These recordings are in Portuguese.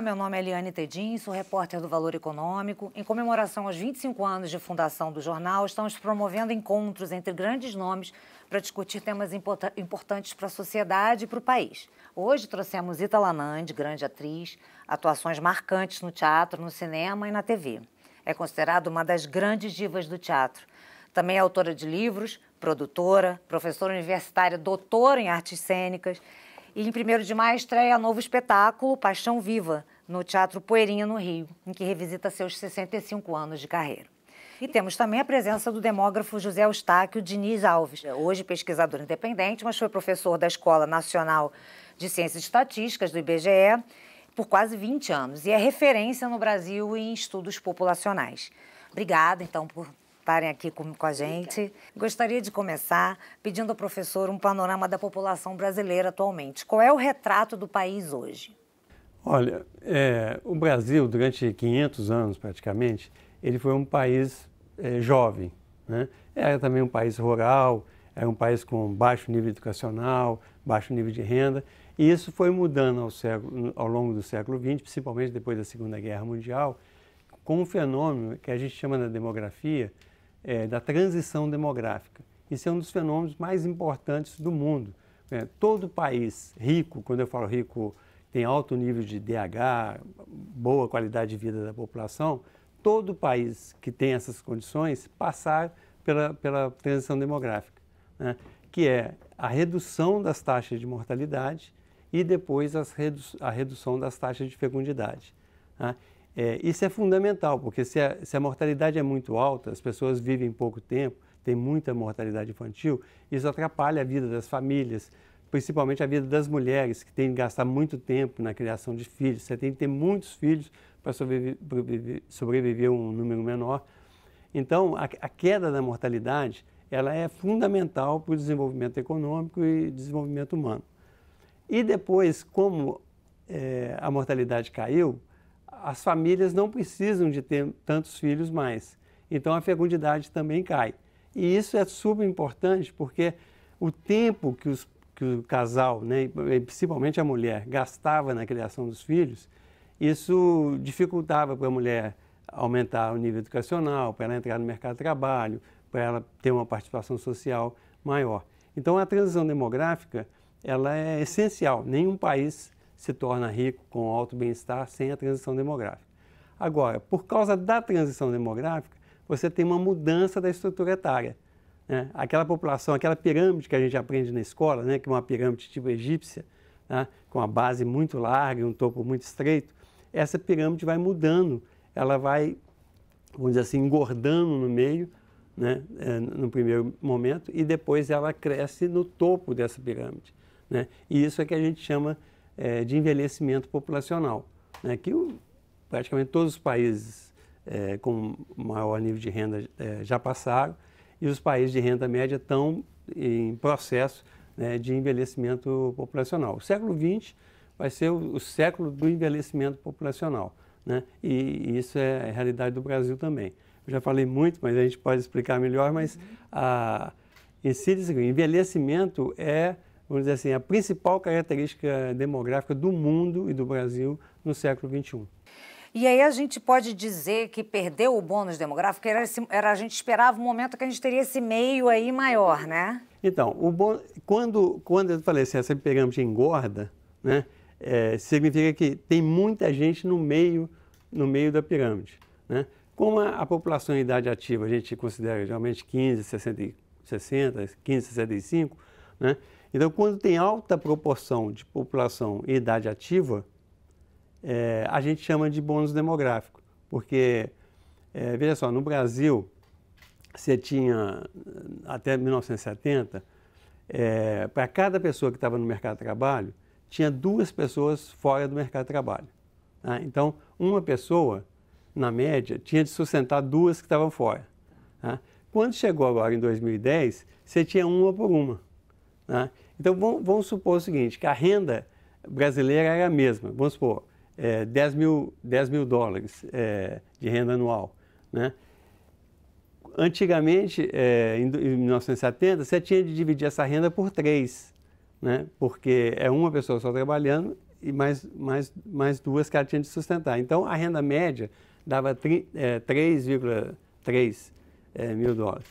meu nome é Eliane Tedin, sou repórter do Valor Econômico. Em comemoração aos 25 anos de fundação do jornal, estamos promovendo encontros entre grandes nomes para discutir temas importantes para a sociedade e para o país. Hoje trouxemos Ita Lanandi, grande atriz, atuações marcantes no teatro, no cinema e na TV. É considerada uma das grandes divas do teatro. Também é autora de livros, produtora, professora universitária, doutora em artes cênicas. E em 1º de maio estreia novo espetáculo, Paixão Viva, no Teatro Poeirinha, no Rio, em que revisita seus 65 anos de carreira. E temos também a presença do demógrafo José Eustáquio Diniz Alves, hoje pesquisador independente, mas foi professor da Escola Nacional de Ciências e Estatísticas, do IBGE, por quase 20 anos, e é referência no Brasil em estudos populacionais. Obrigada, então, por estarem aqui com a gente. Gostaria de começar pedindo ao professor um panorama da população brasileira atualmente. Qual é o retrato do país hoje? Olha, o Brasil, durante 500 anos praticamente, ele foi um país jovem, né? Era também um país rural, era um país com baixo nível educacional, baixo nível de renda, e isso foi mudando ao longo do século XX, principalmente depois da Segunda Guerra Mundial, com um fenômeno que a gente chama na demografia da transição demográfica. Isso é um dos fenômenos mais importantes do mundo. Todo país rico, quando eu falo rico, tem alto nível de DH, boa qualidade de vida da população, todo país que tem essas condições passar pela transição demográfica, né? Que é a redução das taxas de mortalidade e depois a redução das taxas de fecundidade, né? Isso é fundamental, porque se a mortalidade é muito alta, as pessoas vivem pouco tempo, tem muita mortalidade infantil, isso atrapalha a vida das famílias, principalmente a vida das mulheres, que têm que gastar muito tempo na criação de filhos. Você tem que ter muitos filhos para sobreviver um número menor. Então, a queda da mortalidade, ela é fundamental para o desenvolvimento econômico e desenvolvimento humano. E depois, como a mortalidade caiu, as famílias não precisam de ter tantos filhos mais. Então, a fecundidade também cai. E isso é super importante porque o tempo que o casal, né, principalmente a mulher, gastava na criação dos filhos, isso dificultava para a mulher aumentar o nível educacional, para ela entrar no mercado de trabalho, para ela ter uma participação social maior. Então, a transição demográfica, ela é essencial. Nenhum país se torna rico com alto bem-estar sem a transição demográfica. Agora, por causa da transição demográfica, você tem uma mudança da estrutura etária, né? Aquela população, aquela pirâmide que a gente aprende na escola, né, que é uma pirâmide tipo egípcia, né, com uma base muito larga e um topo muito estreito, essa pirâmide vai mudando, ela vai, vamos dizer assim, engordando no meio, né, no primeiro momento, e depois ela cresce no topo dessa pirâmide, né? E isso é que a gente chama de envelhecimento populacional, né, que praticamente todos os países com maior nível de renda já passaram, e os países de renda média estão em processo, né, de envelhecimento populacional. O século XX vai ser o século do envelhecimento populacional, né? E isso é a realidade do Brasil também. Eu já falei muito, mas a gente pode explicar melhor, mas em síntese, o envelhecimento é, vamos dizer assim, a principal característica demográfica do mundo e do Brasil no século XXI. E aí a gente pode dizer que perdeu o bônus demográfico, a gente esperava um momento que a gente teria esse meio aí maior, né? Então, quando eu falei assim, essa pirâmide engorda, né, significa que tem muita gente no meio da pirâmide, né? Como a população em idade ativa a gente considera geralmente 15, 60, 15, 65, né? Então, quando tem alta proporção de população em idade ativa, a gente chama de bônus demográfico, porque, veja só, no Brasil, você tinha, até 1970, para cada pessoa que estava no mercado de trabalho, tinha 2 pessoas fora do mercado de trabalho, tá? Então, uma pessoa, na média, tinha de sustentar 2 que estavam fora, tá? Quando chegou agora em 2010, você tinha uma por uma, tá? Então, vamos supor o seguinte, que a renda brasileira era a mesma, vamos supor, 10 mil dólares de renda anual, né? Antigamente, em 1970, você tinha de dividir essa renda por 3, né? Porque é uma pessoa só trabalhando e mais duas que ela tinha de sustentar. Então, a renda média dava 3,3 mil dólares.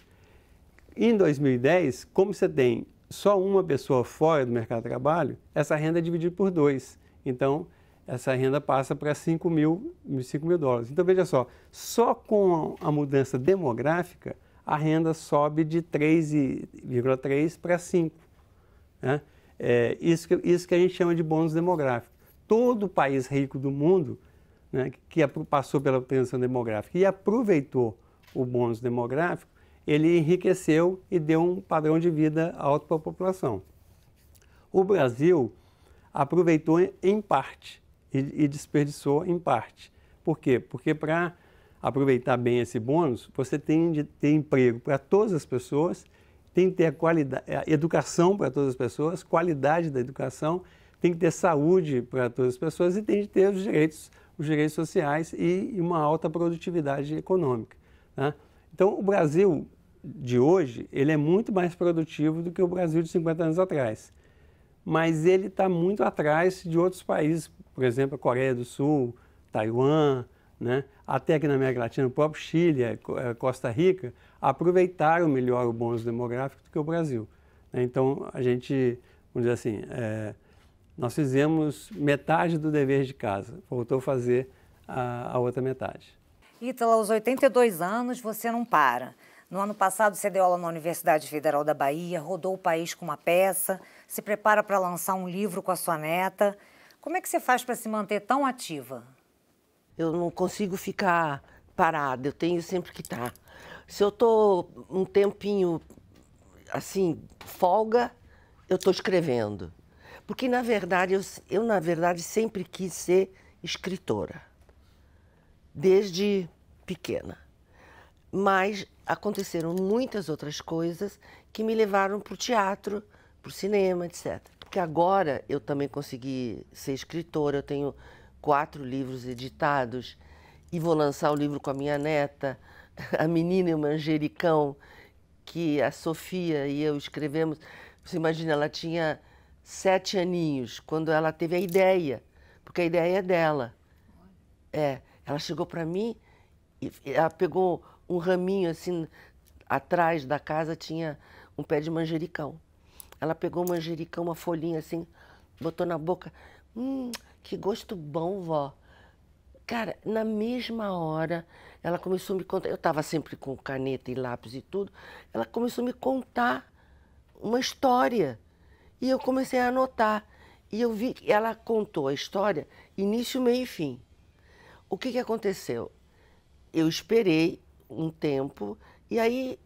Em 2010, como você tem só uma pessoa fora do mercado de trabalho, essa renda é dividida por 2. Então, essa renda passa para 5 mil dólares. Então, veja só com a mudança demográfica, a renda sobe de 3,3 para 5. Né? Isso que a gente chama de bônus demográfico. Todo país rico do mundo, né, que passou pela transição demográfica e aproveitou o bônus demográfico, ele enriqueceu e deu um padrão de vida alto para a população. O Brasil aproveitou em parte e desperdiçou em parte. Por quê? Porque para aproveitar bem esse bônus, você tem de ter emprego para todas as pessoas, tem que ter a educação para todas as pessoas, qualidade da educação, tem que ter saúde para todas as pessoas e tem de ter os direitos sociais e uma alta produtividade econômica. Né? Então, o Brasil de hoje, ele é muito mais produtivo do que o Brasil de 50 anos atrás. Mas ele está muito atrás de outros países, por exemplo, a Coreia do Sul, Taiwan, né? Até aqui na América Latina, o próprio Chile, Costa Rica, aproveitaram melhor o bônus demográfico do que o Brasil. Então, a gente, vamos dizer assim, nós fizemos metade do dever de casa, faltou fazer a outra metade. Ítalo, aos 82 anos, você não para. No ano passado, você deu aula na Universidade Federal da Bahia, rodou o país com uma peça, se prepara para lançar um livro com a sua neta. Como é que você faz para se manter tão ativa? Eu não consigo ficar parada, eu tenho sempre que estar. Se eu estou um tempinho, assim, folga, eu estou escrevendo. Porque, na verdade, eu, na verdade, sempre quis ser escritora, desde pequena. Mas aconteceram muitas outras coisas que me levaram para o teatro, para o cinema, etc. Porque agora eu também consegui ser escritora, eu tenho 4 livros editados e vou lançar o livro com a minha neta, A Menina e o Manjericão, que a Sofia e eu escrevemos. Você imagina, ela tinha 7 aninhos quando ela teve a ideia, porque a ideia é dela. Ela chegou para mim e ela pegou um raminho assim, atrás da casa tinha um pé de manjericão. Ela pegou o manjericão, uma folhinha assim, botou na boca. Que gosto bom, vó. Cara, na mesma hora, ela começou a me contar. Eu estava sempre com caneta e lápis e tudo. Ela começou a me contar uma história. E eu comecei a anotar. E eu vi que ela contou a história, início, meio e fim. O que aconteceu? Eu esperei um tempo e aí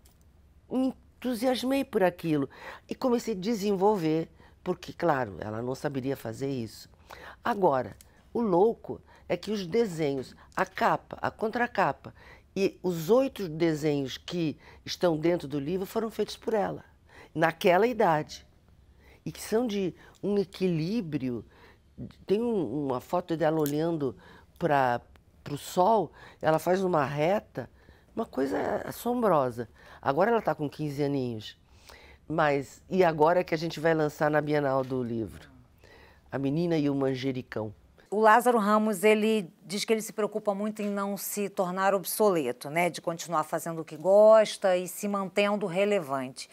me entusiasmei por aquilo. E comecei a desenvolver, porque, claro, ela não saberia fazer isso. Agora, o louco é que os desenhos, a capa, a contracapa e os 8 desenhos que estão dentro do livro foram feitos por ela, naquela idade. E que são de um equilíbrio. Tem uma foto dela olhando para o sol, ela faz uma reta, uma coisa assombrosa. Agora ela está com 15 aninhos. E agora que a gente vai lançar na Bienal do Livro. A Menina e o Manjericão. O Lázaro Ramos, ele diz que ele se preocupa muito em não se tornar obsoleto, né? De continuar fazendo o que gosta e se mantendo relevante.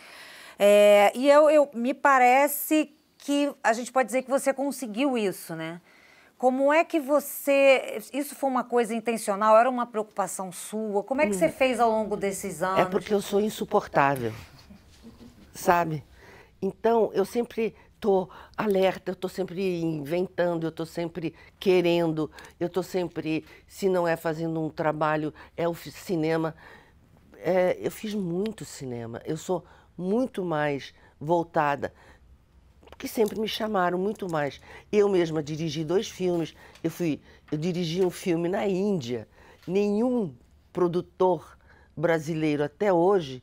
E me parece que a gente pode dizer que você conseguiu isso, né? Como é que você... Isso foi uma coisa intencional? Era uma preocupação sua? Como é que você fez ao longo desses anos? É porque eu sou insuportável, sabe? Então, eu sempre estou alerta, eu estou sempre inventando, eu estou sempre querendo, eu estou sempre, se não é fazendo um trabalho, é o cinema. Eu fiz muito cinema, eu sou muito mais voltada, porque sempre me chamaram muito mais. Eu mesma dirigi 2 filmes, eu dirigi um filme na Índia. Nenhum produtor brasileiro até hoje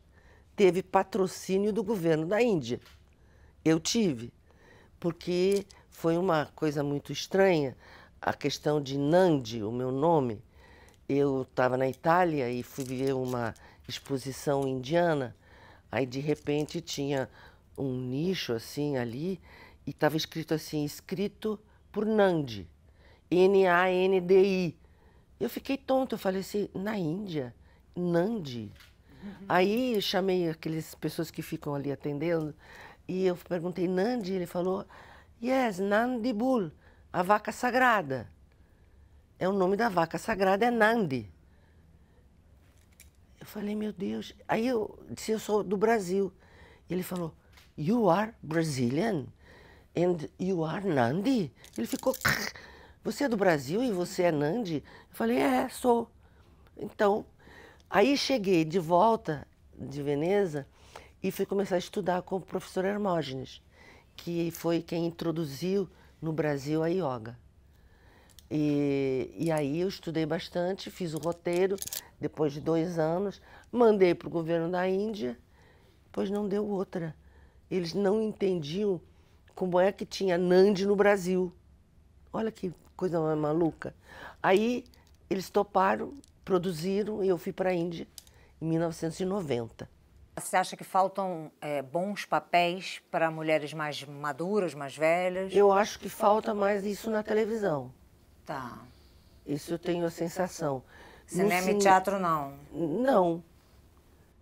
teve patrocínio do governo da Índia. Eu tive, porque foi uma coisa muito estranha, a questão de Nandi, o meu nome. Eu estava na Itália e fui ver uma exposição indiana, aí de repente tinha um nicho assim ali e estava escrito assim, escrito por Nandi, Nandi. Eu fiquei tonta, eu falei assim, na Índia, Nandi. Aí eu chamei aquelas pessoas que ficam ali atendendo e eu perguntei, Nandi? Ele falou, yes, Nandi Bull, a vaca sagrada. É o nome da vaca sagrada, é Nandi. Eu falei, meu Deus. Aí eu disse, eu sou do Brasil. Ele falou, you are Brazilian and you are Nandi? Ele ficou, você é do Brasil e você é Nandi? Eu falei, sou. Então, aí cheguei de volta de Veneza e fui começar a estudar com o professor Hermógenes, que foi quem introduziu no Brasil a yoga. E aí eu estudei bastante, fiz o roteiro, depois de 2 anos, mandei para o governo da Índia, pois não deu outra. Eles não entendiam como é que tinha Nandi no Brasil. Olha que coisa maluca. Aí eles toparam, produziram e eu fui para a Índia em 1990. Você acha que faltam bons papéis para mulheres mais maduras, mais velhas? Eu acho que falta mais isso na televisão. Tá. Isso eu tenho a sensação. Cinema e teatro, não?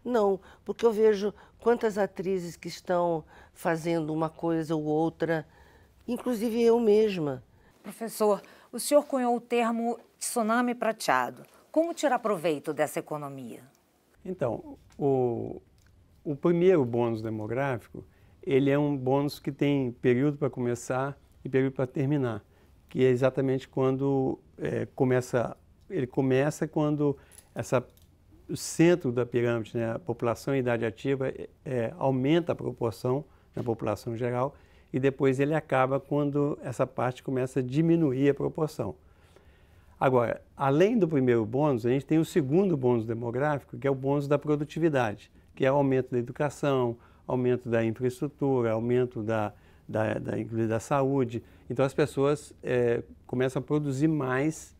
Não, porque eu vejo quantas atrizes que estão fazendo uma coisa ou outra, inclusive eu mesma. Professor, o senhor cunhou o termo tsunami prateado. Como tirar proveito dessa economia? Então, o primeiro bônus demográfico, ele é um bônus que tem período para começar e período para terminar, que é exatamente quando ele começa quando o centro da pirâmide, né, a população em idade ativa, aumenta a proporção na população geral, e depois ele acaba quando essa parte começa a diminuir a proporção. Agora, além do primeiro bônus, a gente tem o segundo bônus demográfico, que é o bônus da produtividade, que é o aumento da educação, aumento da infraestrutura, aumento inclusive da saúde. Então as pessoas começam a produzir mais,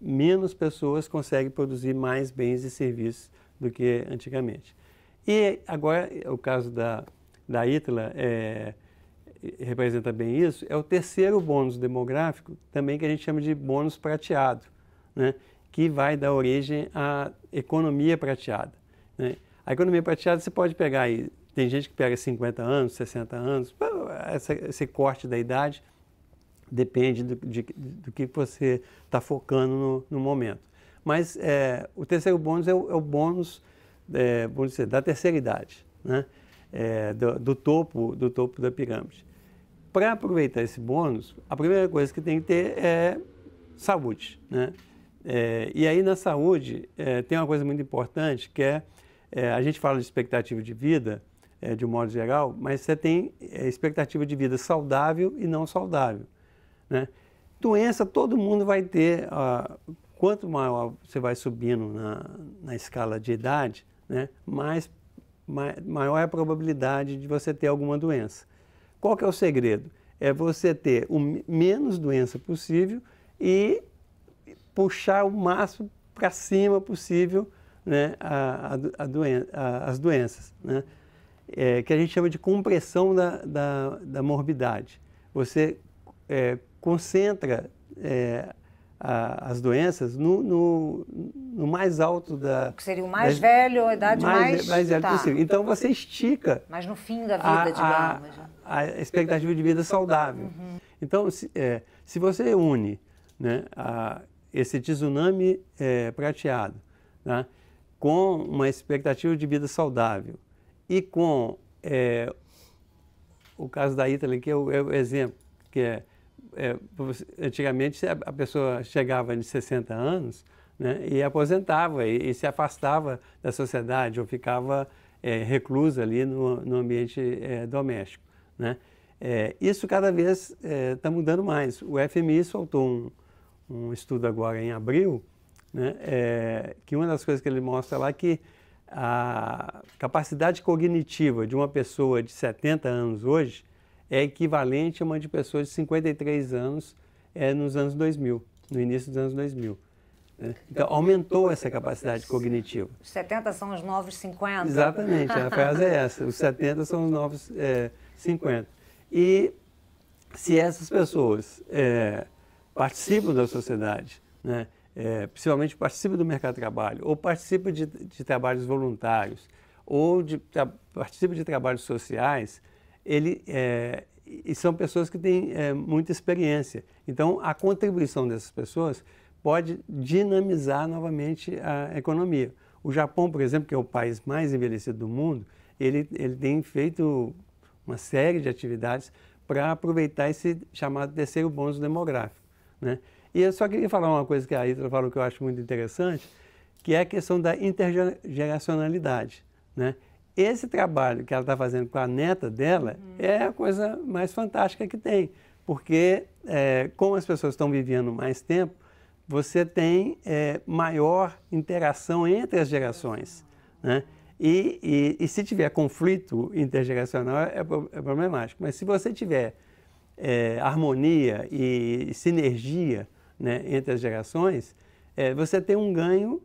menos pessoas conseguem produzir mais bens e serviços do que antigamente. E agora, o caso da Ítala representa bem isso, é o terceiro bônus demográfico, também que a gente chama de bônus prateado, né? Que vai dar origem à economia prateada, né? A economia prateada você pode pegar aí, tem gente que pega 50 anos, 60 anos, esse corte da idade depende do que você está focando no momento. Mas o terceiro bônus é o bônus, vamos dizer, da terceira idade, né? Do topo da pirâmide. Para aproveitar esse bônus, a primeira coisa que tem que ter é saúde, né? E aí na saúde tem uma coisa muito importante que a gente fala de expectativa de vida, de um modo geral, mas você tem expectativa de vida saudável e não saudável, né? Doença todo mundo vai ter, quanto maior você vai subindo na escala de idade, né, maior é a probabilidade de você ter alguma doença. Qual que é o segredo? É você ter o menos doença possível e puxar o máximo para cima possível, né, as doenças, né? Que a gente chama de compressão da morbidade. Você concentra as doenças no mais alto que seria o mais velho, a idade mais velho possível. Então você estica. Mas no fim da vida, digamos. A expectativa de vida saudável. Uhum. Então, se você une, né, esse tsunami prateado, né, com uma expectativa de vida saudável e com o caso da Ítala, que é o exemplo, que antigamente a pessoa chegava de 60 anos, né, e aposentava e se afastava da sociedade ou ficava reclusa ali no ambiente doméstico, né? Isso cada vez está mudando mais. O FMI soltou um estudo agora em abril, né, que uma das coisas que ele mostra lá é que a capacidade cognitiva de uma pessoa de 70 anos hoje é equivalente a uma de pessoas de 53 anos nos anos 2000, no início dos anos 2000. Né? Então, aumentou essa capacidade cognitiva. Os 70 são os novos 50. Exatamente, a frase é essa. Os 70 são os novos 50. E se essas pessoas participam da sociedade, né, principalmente participam do mercado de trabalho, ou participam de trabalhos voluntários, ou participam de trabalhos sociais, e são pessoas que têm muita experiência. Então, a contribuição dessas pessoas pode dinamizar novamente a economia. O Japão, por exemplo, que é o país mais envelhecido do mundo, ele tem feito uma série de atividades para aproveitar esse chamado terceiro bônus demográfico, né? E eu só queria falar uma coisa que a Ítala falou que eu acho muito interessante, que é a questão da intergeracionalidade, né? Esse trabalho que ela está fazendo com a neta dela é a coisa mais fantástica que tem, porque como as pessoas estão vivendo mais tempo, você tem maior interação entre as gerações, né? E se tiver conflito intergeracional é problemático, mas se você tiver harmonia e sinergia, né, entre as gerações, você tem um ganho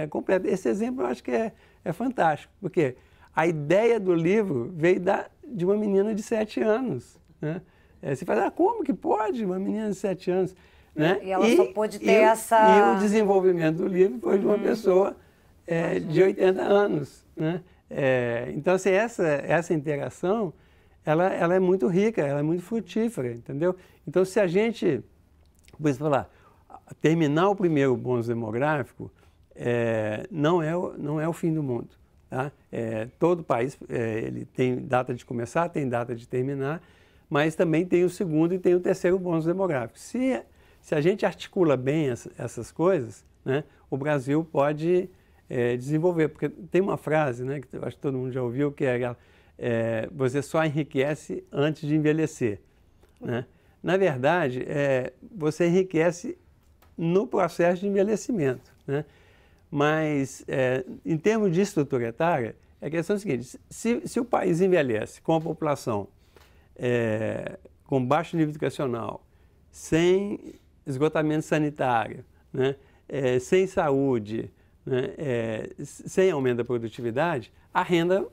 completo. Esse exemplo eu acho que é fantástico, porque a ideia do livro veio de uma menina de 7 anos. Né? Você fala, como que pode uma menina de 7 anos? Né? E ela só pôde ter essa... E o desenvolvimento do livro foi de uma pessoa de 80 anos. Né? Então, assim, essa interação, ela é muito rica, ela é muito frutífera, entendeu? Então, se a gente, por exemplo, falar, terminar o primeiro bônus demográfico não é o fim do mundo. Tá? Todo país ele tem data de começar, tem data de terminar, mas também tem o segundo e tem o terceiro bônus demográfico. Se a gente articula bem essas coisas, né, o Brasil pode desenvolver. Porque tem uma frase, né, que eu acho que todo mundo já ouviu, que é você só enriquece antes de envelhecer. Né? Na verdade, você enriquece no processo de envelhecimento. Né? Mas, em termos de estrutura etária, a questão é a seguinte, se o país envelhece com a população com baixo nível educacional, sem esgotamento sanitário, né, sem saúde, né, sem aumento da produtividade, a renda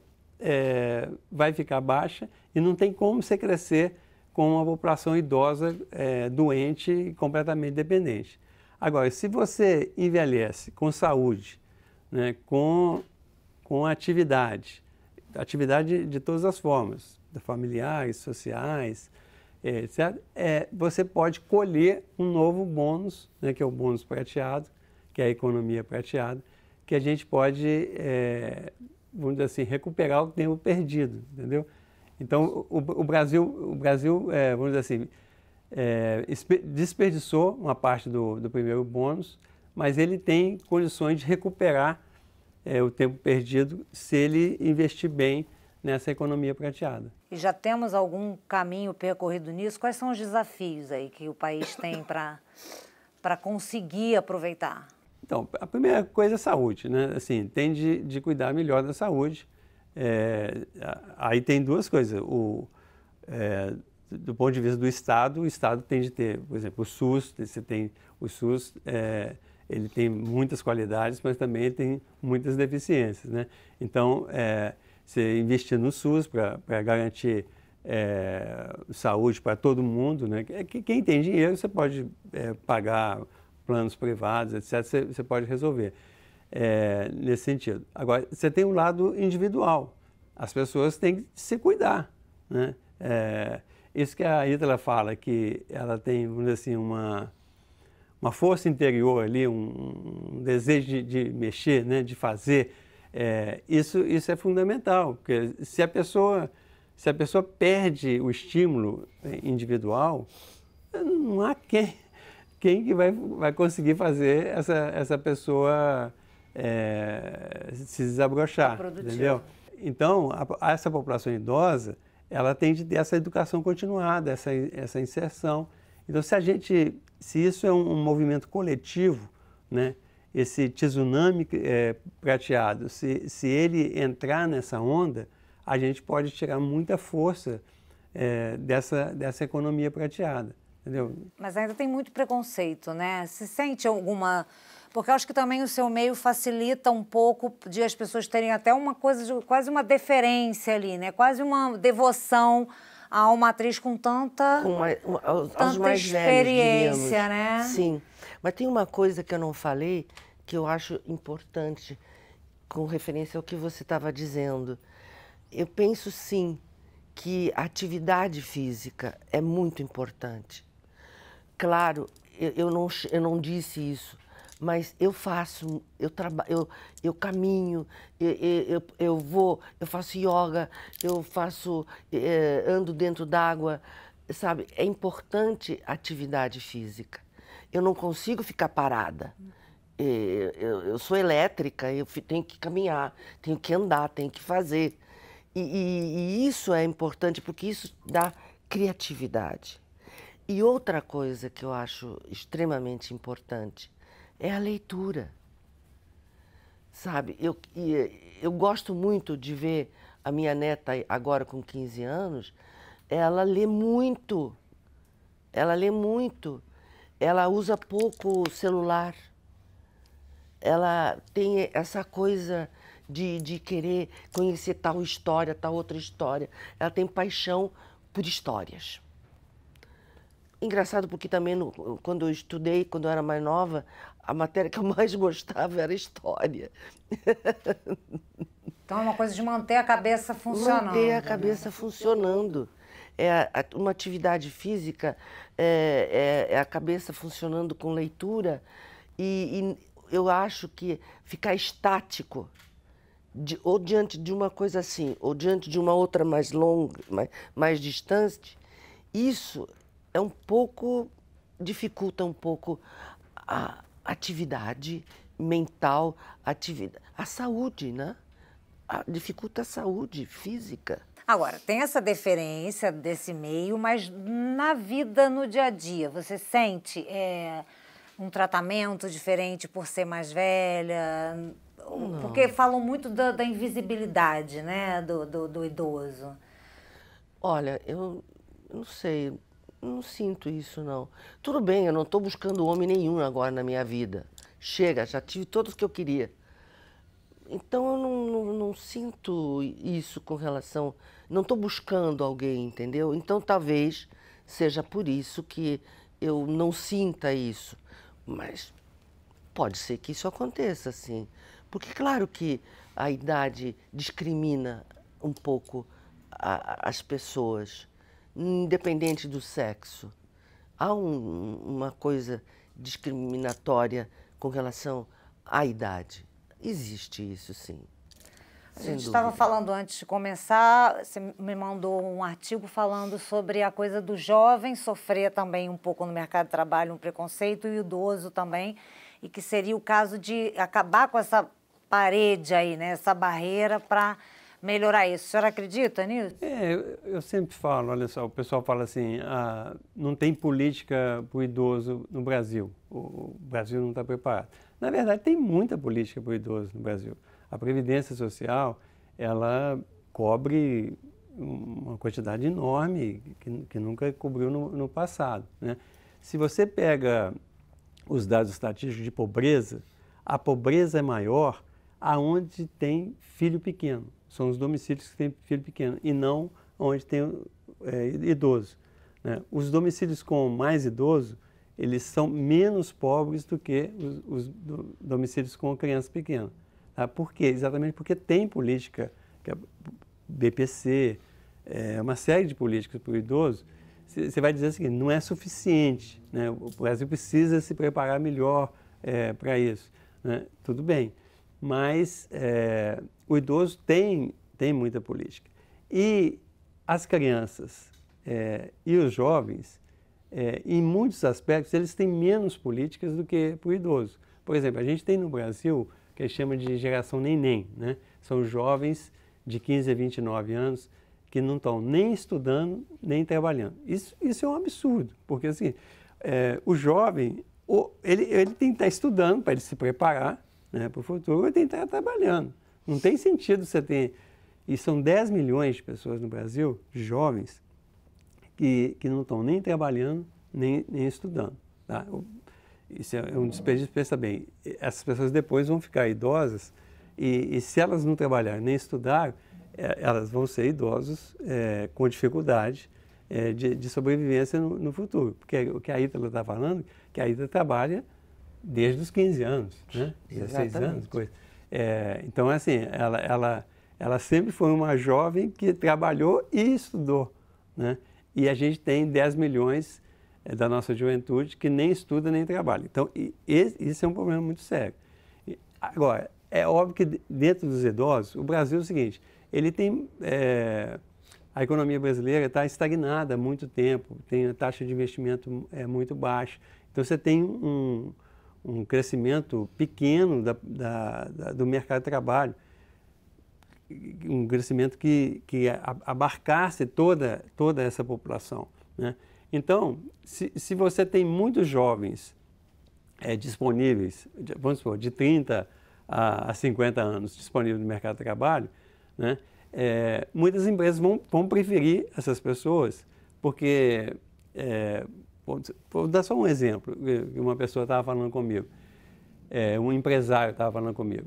vai ficar baixa e não tem como você crescer com uma população idosa, doente e completamente dependente. Agora, se você envelhece com saúde, né, com atividade de todas as formas, familiares, sociais, etc., você pode colher um novo bônus, né, que é o bônus prateado, que é a economia prateada, que a gente pode, vamos dizer assim, recuperar o tempo perdido, entendeu? Então, o Brasil vamos dizer assim, desperdiçou uma parte do primeiro bônus, mas ele tem condições de recuperar o tempo perdido se ele investir bem nessa economia prateada. E já temos algum caminho percorrido nisso? Quais são os desafios aí que o país tem para conseguir aproveitar? Então, a primeira coisa é a saúde, né? Assim, tem de cuidar melhor da saúde. Aí tem duas coisas. Do ponto de vista do Estado, o Estado tem de ter, por exemplo, o SUS, ele tem muitas qualidades, mas também ele tem muitas deficiências, né? Então, você investir no SUS para garantir saúde para todo mundo, né? Quem tem dinheiro, você pode pagar planos privados, etc., você pode resolver nesse sentido. Agora, você tem um lado individual. As pessoas têm que se cuidar, né? Isso que a Ítala fala, que ela tem, vamos dizer assim, uma força interior ali, um desejo de mexer, né, de fazer, isso é fundamental, porque se a pessoa perde o estímulo individual, não há quem que vai conseguir fazer essa pessoa se desabrochar, entendeu? Então, essa população idosa, ela tem de ter essa educação continuada, essa inserção. Então, se isso é um movimento coletivo, né, esse tsunami prateado, se ele entrar nessa onda, a gente pode tirar muita força dessa economia prateada, entendeu? Mas ainda tem muito preconceito, né? Se sente alguma... Porque eu acho que também o seu meio facilita um pouco de as pessoas terem até uma coisa, quase uma deferência ali, né? Quase uma devoção a uma atriz com tanta, aos mais experiência, velhos, né? Sim. Mas tem uma coisa que eu não falei, que eu acho importante, com referência ao que você estava dizendo. Eu penso, sim, que a atividade física é muito importante. Claro, eu não disse isso, mas eu faço, eu caminho, eu faço yoga, ando dentro d'água, sabe? É importante a atividade física. Eu não consigo ficar parada. Eu sou elétrica, eu tenho que caminhar, tenho que andar, tenho que fazer. E isso é importante porque isso dá criatividade. E outra coisa que eu acho extremamente importante é a leitura. Sabe, eu gosto muito de ver a minha neta, agora com 15 anos, ela lê muito. Ela lê muito. Ela usa pouco o celular. Ela tem essa coisa de querer conhecer tal história, tal outra história. Ela tem paixão por histórias. Engraçado porque também, quando eu estudei, quando eu era mais nova, a matéria que eu mais gostava era história. Então é uma coisa de manter a cabeça funcionando. Manter a cabeça funcionando. Uma atividade física é a cabeça funcionando com leitura. E eu acho que ficar estático, ou diante de uma coisa assim, ou diante de uma outra mais longa, mais distante, isso dificulta um pouco a atividade mental, a saúde, né? Dificulta a saúde física. Agora, tem essa deferência desse meio, mas na vida, no dia a dia, você sente um tratamento diferente por ser mais velha? Não. Porque falam muito da invisibilidade, né, do idoso. Olha, eu não sei, não sinto isso, não. Tudo bem, eu não estou buscando homem nenhum agora na minha vida. Chega, já tive todos que eu queria. Então, eu não sinto isso com relação... Não estou buscando alguém, entendeu? Então, talvez seja por isso que eu não sinta isso. Mas pode ser que isso aconteça, sim. Porque, claro que a idade discrimina um pouco as pessoas, independente do sexo. Há uma coisa discriminatória com relação à idade. Existe isso, sim. A gente estava falando antes de começar, você me mandou um artigo falando sobre a coisa do jovem sofrer também um pouco no mercado de trabalho um preconceito e o idoso também, e que seria o caso de acabar com essa parede aí, né, essa barreira para melhorar isso. A senhora acredita nisso? Eu sempre falo, olha só, o pessoal fala assim, não tem política para o idoso no Brasil, o Brasil não está preparado. Na verdade, tem muita política para o idoso no Brasil. A Previdência Social, ela cobre uma quantidade enorme que nunca cobriu no passado, né? Se você pega os dados estatísticos de pobreza, a pobreza é maior aonde tem filho pequeno. São os domicílios que têm filho pequeno e não onde tem idoso, né? Os domicílios com mais idoso, eles são menos pobres do que os domicílios com crianças pequenas. Tá? Por quê? Exatamente porque tem política, que é BPC, uma série de políticas para o idoso. Você vai dizer o seguinte, não é suficiente, né? O Brasil precisa se preparar melhor para isso, né? Tudo bem, mas o idoso tem muita política. E as crianças e os jovens, em muitos aspectos, eles têm menos políticas do que para o idoso. Por exemplo, a gente tem no Brasil que chama de geração neném, né? São jovens de 15 a 29 anos que não estão nem estudando, nem trabalhando. Isso é um absurdo, porque assim, o jovem, ele tem que estar estudando para ele se preparar, né, para o futuro, ele tem que estar trabalhando. Não tem sentido você ter... E são 10 milhões de pessoas no Brasil, jovens, que não estão nem trabalhando, nem estudando. Tá? Isso é um desperdício. Pensa bem, essas pessoas depois vão ficar idosas e se elas não trabalharem nem estudar, elas vão ser idosos com dificuldade de sobrevivência no futuro. Porque o que a Ítala está falando, que a Ítala trabalha desde os 15 anos, né? 16 anos, coisa. Então, assim, ela sempre foi uma jovem que trabalhou e estudou, né? E a gente tem 10 milhões da nossa juventude que nem estuda nem trabalha. Então, isso é um problema muito sério. Agora, é óbvio que dentro dos idosos, o Brasil é o seguinte, ele tem... a economia brasileira está estagnada há muito tempo, tem a taxa de investimento muito baixa. Então, você tem um crescimento pequeno do mercado de trabalho, um crescimento que abarcasse toda essa população, né? Então, se você tem muitos jovens disponíveis, vamos supor, de 30 a 50 anos disponíveis no mercado de trabalho, né? Muitas empresas vão preferir essas pessoas, porque, vou dar só um exemplo, uma pessoa estava falando comigo, um empresário estava falando comigo.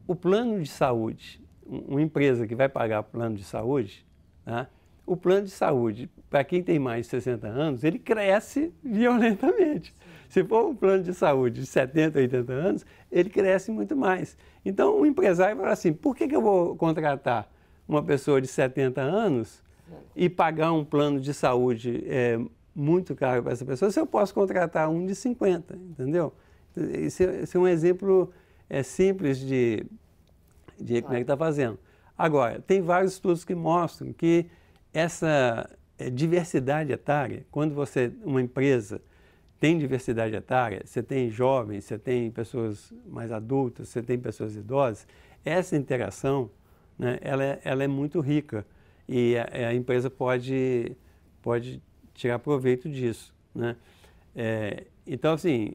O plano de saúde, uma empresa que vai pagar plano de saúde, tá? O plano de saúde, para quem tem mais de 60 anos, ele cresce violentamente. Se for um plano de saúde de 70, 80 anos, ele cresce muito mais. Então, o empresário fala assim, por que eu vou contratar uma pessoa de 70 anos e pagar um plano de saúde muito caro para essa pessoa, se eu posso contratar um de 50, entendeu? Esse é um exemplo simples de como é que está fazendo. Agora, tem vários estudos que mostram que essa diversidade etária, quando uma empresa tem diversidade etária, você tem jovens, você tem pessoas mais adultas, você tem pessoas idosas, essa interação, né, ela é muito rica e a empresa pode tirar proveito disso, né? Então, assim,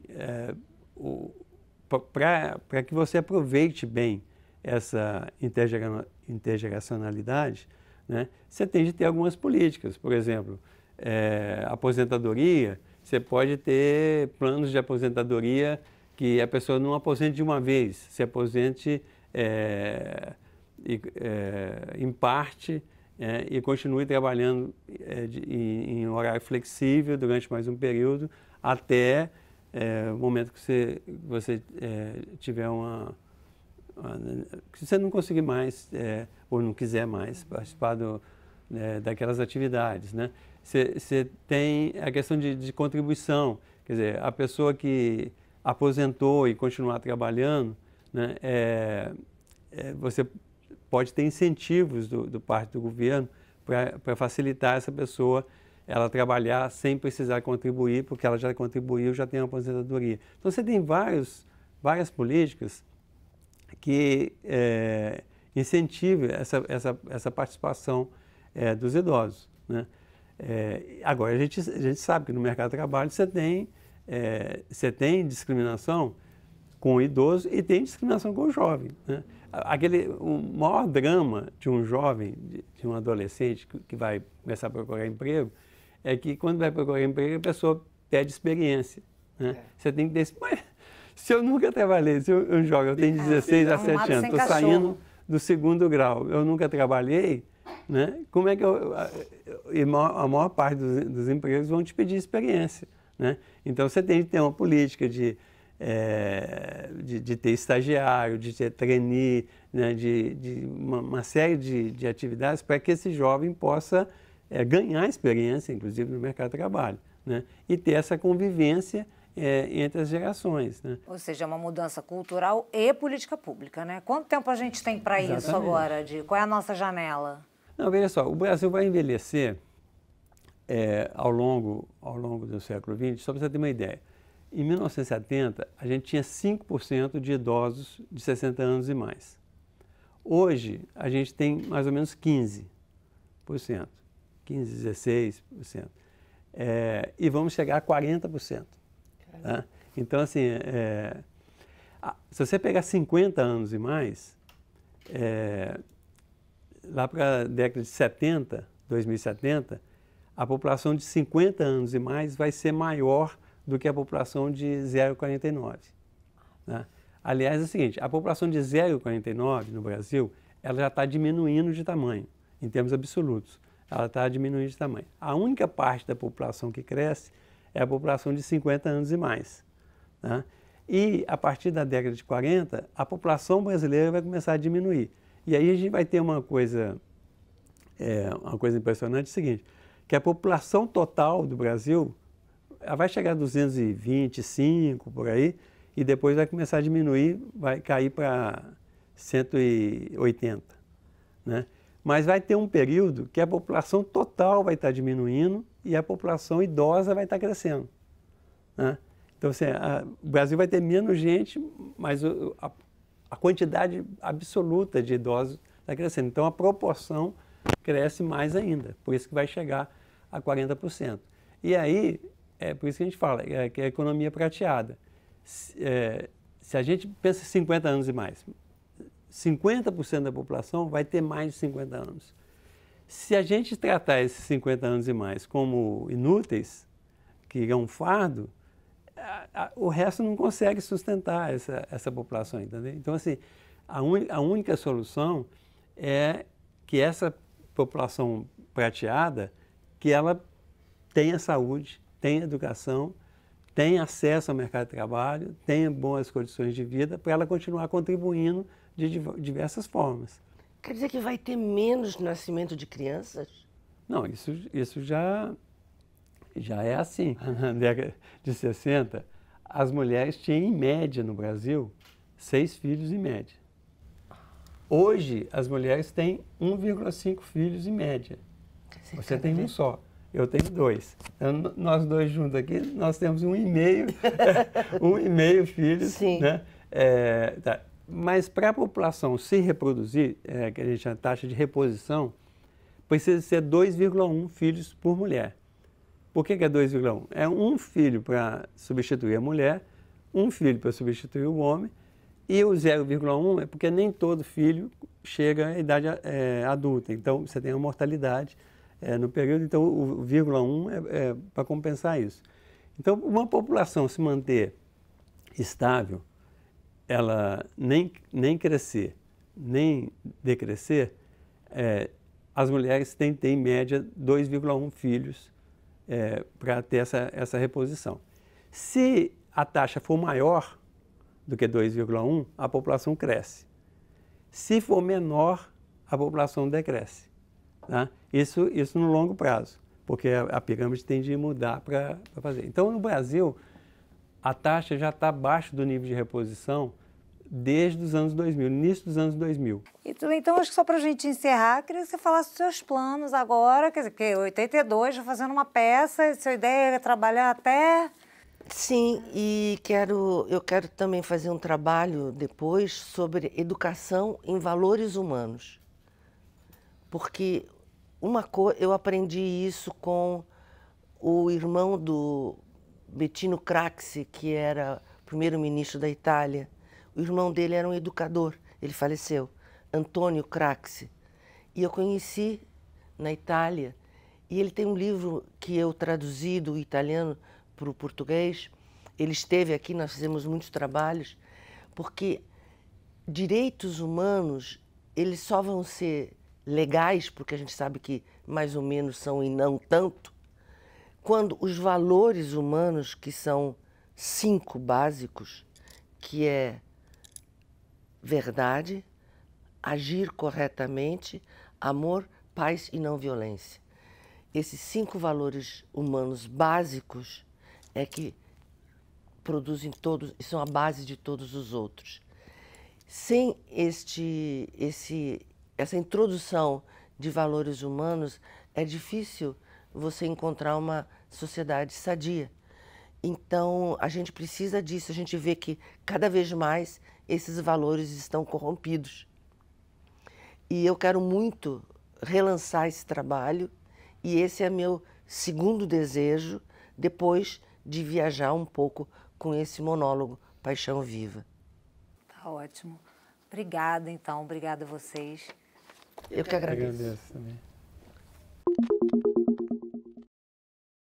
para que você aproveite bem essa intergeracionalidade, né, você tem de ter algumas políticas. Por exemplo, aposentadoria, você pode ter planos de aposentadoria que a pessoa não aposente de uma vez, se aposente em parte e continue trabalhando em horário flexível durante mais um período até o momento que você tiver que você não conseguir mais ou não quiser mais participar daquelas atividades, né? Você tem a questão de contribuição, quer dizer, a pessoa que aposentou e continuar trabalhando, né, você pode ter incentivos do parte do governo para facilitar essa pessoa ela trabalhar sem precisar contribuir, porque ela já contribuiu, já tem uma aposentadoria. Então, você tem várias políticas que incentivem essa participação dos idosos, né? Agora, a gente sabe que no mercado de trabalho você tem discriminação com o idoso e tem discriminação com o jovem, né? O maior drama de um jovem, de um adolescente que vai começar a procurar emprego, é que quando vai procurar emprego a pessoa pede experiência, né? Você tem que ter... Mas, se eu nunca trabalhei, se eu jovem, eu tenho 16 a 7 anos, estou saindo do 2º grau, eu nunca trabalhei, né? Como é que a maior parte dos empregos vão te pedir experiência, né? Então, você tem que ter uma política de ter estagiário, de ter trainee, né? de uma série de atividades para que esse jovem possa ganhar experiência, inclusive no mercado de trabalho, né? E ter essa convivência entre as gerações, né? Ou seja, é uma mudança cultural e política pública, né? Quanto tempo a gente tem para isso agora? Qual é a nossa janela? Não, veja só, o Brasil vai envelhecer ao longo do século XX, só para você ter uma ideia. Em 1970, a gente tinha 5% de idosos de 60 anos e mais. Hoje, a gente tem mais ou menos 15%, 15, 16%. E vamos chegar a 40%. Tá? Então, assim, se você pegar 50 anos e mais, lá para a década de 70, 2070, a população de 50 anos e mais vai ser maior do que a população de 0,49. Né? Aliás, é o seguinte, a população de 0,49 no Brasil, ela já está diminuindo de tamanho, em termos absolutos. ela está diminuindo de tamanho. A única parte da população que cresce é a população de 50 anos e mais, né? E a partir da década de 40, a população brasileira vai começar a diminuir. E aí a gente vai ter uma coisa impressionante, é o seguinte, que a população total do Brasil ela vai chegar a 225 por aí, e depois vai começar a diminuir, vai cair para 180, né? Mas vai ter um período que a população total vai estar diminuindo e a população idosa vai estar crescendo, né? Então, assim, o Brasil vai ter menos gente, mas a quantidade absoluta de idosos está crescendo. Então, a proporção cresce mais ainda, por isso que vai chegar a 40%. E aí, é por isso que a gente fala que é a economia prateada. Se a gente pensa em 50 anos e mais, 50% da população vai ter mais de 50 anos. Se a gente tratar esses 50 anos e mais como inúteis, que é um fardo, o resto não consegue sustentar essa população, entendeu? Então, assim, a única solução é que essa população prateada, que ela tenha saúde, tenha educação, tenha acesso ao mercado de trabalho, tenha boas condições de vida, para ela continuar contribuindo de diversas formas. Quer dizer que vai ter menos nascimento de crianças? Não, isso já é assim. Na década de 60, as mulheres tinham, em média, no Brasil, 6 filhos em média. Hoje, as mulheres têm 1,5 filhos em média. Você tem um só, eu tenho 2. Então, nós dois juntos aqui, nós temos 1,5 filhos. Sim. Né? Tá. Mas para a população se reproduzir, que a gente chama de taxa de reposição, precisa ser 2,1 filhos por mulher. Por que é 2,1? É um filho para substituir a mulher, um filho para substituir o homem, e o 0,1 é porque nem todo filho chega à idade adulta. Então, você tem uma mortalidade no período, então o 0,1 é para compensar isso. Então, uma população se manter estável, ela nem crescer, nem decrescer, as mulheres têm que ter, em média, 2,1 filhos para ter essa reposição. Se a taxa for maior do que 2,1, a população cresce. Se for menor, a população decresce. Tá? Isso no longo prazo, porque a pirâmide tem de mudar para fazer. Então, no Brasil, a taxa já está abaixo do nível de reposição desde os anos 2000, início dos anos 2000. Então, acho que só para a gente encerrar, queria que você falasse dos seus planos agora, quer dizer, que 82, já fazendo uma peça, sua ideia é trabalhar até... Sim, e eu quero também fazer um trabalho depois sobre educação em valores humanos. Porque eu aprendi isso com o irmão do Bettino Craxi, que era primeiro-ministro da Itália. O irmão dele era um educador, ele faleceu, Antônio Craxi. E eu conheci na Itália, e ele tem um livro que eu traduzi do italiano para o português. Ele esteve aqui, nós fizemos muitos trabalhos, porque direitos humanos, eles só vão ser legais, porque a gente sabe que mais ou menos são e não tanto, quando os valores humanos, que são 5 básicos, que é verdade, agir corretamente, amor, paz e não violência. Esses 5 valores humanos básicos é que produzem todos, e são a base de todos os outros. Sem essa introdução de valores humanos, é difícil você encontrar uma sociedade sadia. Então, a gente precisa disso, a gente vê que cada vez mais esses valores estão corrompidos. E eu quero muito relançar esse trabalho, e esse é meu segundo desejo, depois de viajar um pouco com esse monólogo Paixão Viva. Tá ótimo. Obrigada, então. Obrigada a vocês. Eu que agradeço. Eu agradeço também.